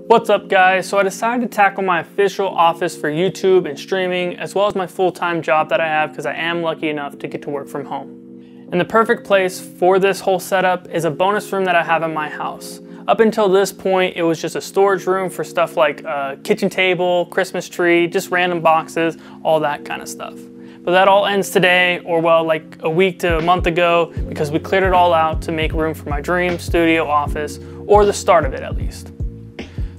What's up guys? So I decided to tackle my official office for YouTube and streaming, as well as my full-time job that I have because I am lucky enough to get to work from home. And the perfect place for this whole setup is a bonus room that I have in my house. Up until this point, it was just a storage room for stuff like a kitchen table, Christmas tree, just random boxes, all that kind of stuff. But that all ends today, or well, like a week to a month ago, because we cleared it all out to make room for my dream studio office, or the start of it at least.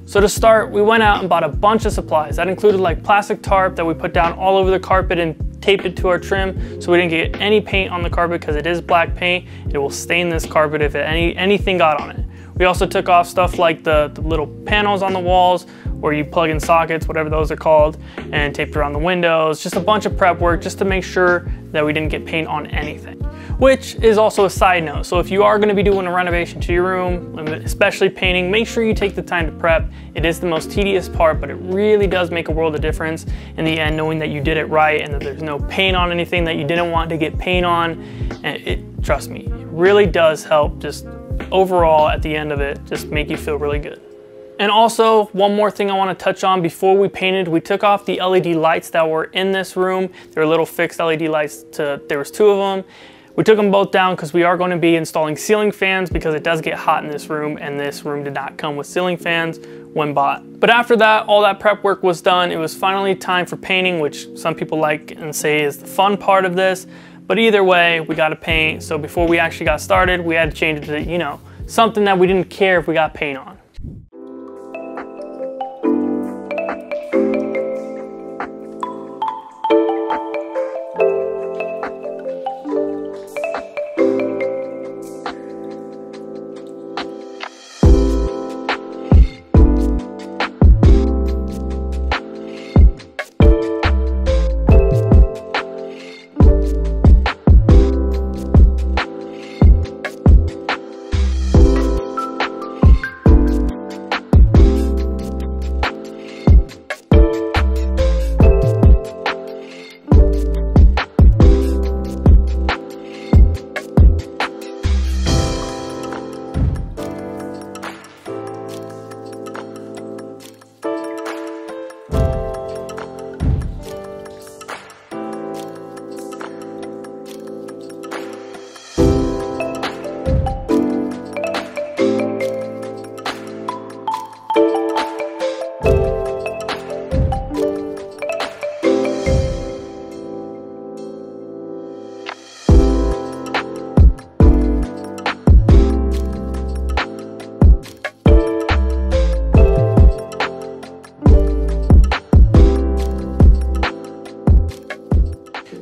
So to start, we went out and bought a bunch of supplies. That included like plastic tarp that we put down all over the carpet and taped it to our trim so we didn't get any paint on the carpet because it is black paint. It will stain this carpet if anything got on it. We also took off stuff like the little panels on the walls where you plug in sockets, whatever those are called, and taped around the windows. Just a bunch of prep work just to make sure that we didn't get paint on anything. Which is also a side note. So if you are gonna be doing a renovation to your room, especially painting, make sure you take the time to prep. It is the most tedious part, but it really does make a world of difference in the end, knowing that you did it right and that there's no paint on anything that you didn't want to get paint on. And trust me, it really does help just overall at the end of it, just make you feel really good. And also, one more thing I want to touch on before we painted, we took off the LED lights that were in this room. They were little fixed LED lights, there was 2 of them. We took them both down because we are going to be installing ceiling fans because it does get hot in this room, and this room did not come with ceiling fans when bought. But after that, all that prep work was done. It was finally time for painting, which some people like and say is the fun part of this. But either way, we got to paint. So before we actually got started, we had to change it to, you know, something that we didn't care if we got paint on.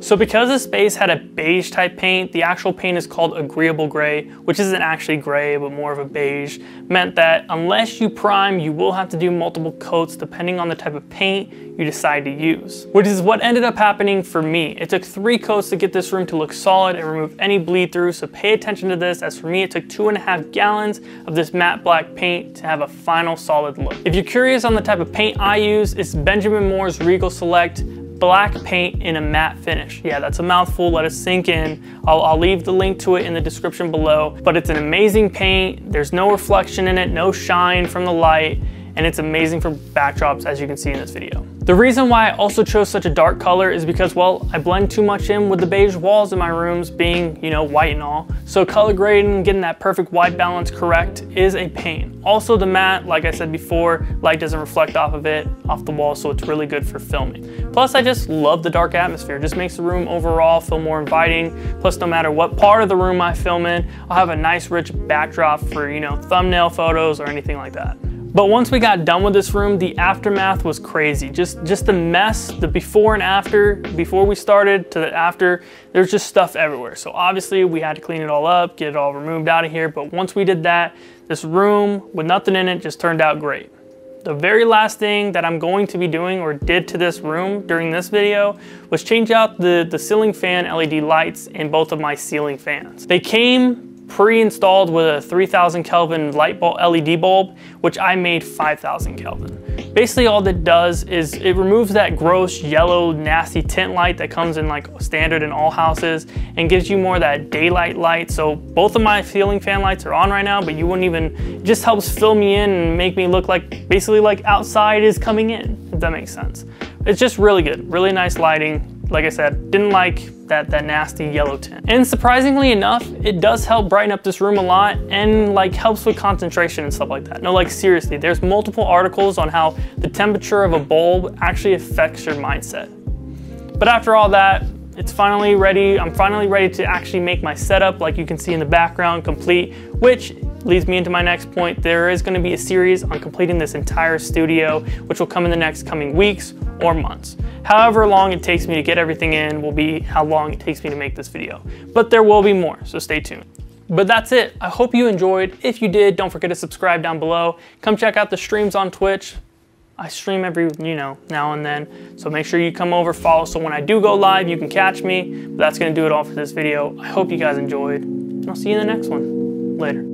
So because this space had a beige type paint, the actual paint is called agreeable gray, which isn't actually gray, but more of a beige, meant that unless you prime, you will have to do multiple coats depending on the type of paint you decide to use, which is what ended up happening for me. It took 3 coats to get this room to look solid and remove any bleed through, so pay attention to this, as for me it took 2.5 gallons of this matte black paint to have a final solid look. If you're curious on the type of paint I use, it's Benjamin Moore's Regal Select black paint in a matte finish. Yeah, that's a mouthful, let it sink in. I'll leave the link to it in the description below, but it's an amazing paint. There's no reflection in it, no shine from the light, and it's amazing for backdrops, as you can see in this video. The reason why I also chose such a dark color is because, well, I blend too much in with the beige walls in my rooms being, you know, white and all. So color grading, getting that perfect white balance correct is a pain. Also the matte, like I said before, light doesn't reflect off of it, off the wall, so it's really good for filming. Plus I just love the dark atmosphere. It just makes the room overall feel more inviting. Plus no matter what part of the room I film in, I'll have a nice rich backdrop for, you know, thumbnail photos or anything like that. But once we got done with this room, the aftermath was crazy. Just the mess, the before and after, before we started to the after, there's just stuff everywhere. So obviously we had to clean it all up, get it all removed out of here. But once we did that, this room with nothing in it just turned out great. The very last thing that I'm going to be doing or did to this room during this video was change out the ceiling fan LED lights in both of my ceiling fans. They came pre-installed with a 3000 Kelvin light bulb, LED bulb, which I made 5000 Kelvin. Basically all that does is it removes that gross yellow nasty tint light that comes in like standard in all houses and gives you more of that daylight light. So both of my ceiling fan lights are on right now, but you wouldn't even, it just helps fill me in and make me look like basically like outside is coming in, if that makes sense. It's just really good, really nice lighting. Like I said, didn't like that nasty yellow tint. And surprisingly enough, it does help brighten up this room a lot and like helps with concentration and stuff like that. No, like seriously, there's multiple articles on how the temperature of a bulb actually affects your mindset. But after all that, it's finally ready. I'm finally ready to actually make my setup, like you can see in the background, complete, which leads me into my next point. There is going to be a series on completing this entire studio, which will come in the next coming weeks or months. However long it takes me to get everything in will be how long it takes me to make this video. But there will be more, so stay tuned. But that's it. I hope you enjoyed. If you did, don't forget to subscribe down below. Come check out the streams on Twitch. I stream every, now and then. So make sure you come over, follow, so when I do go live, you can catch me. But that's gonna do it all for this video. I hope you guys enjoyed, and I'll see you in the next one. Later.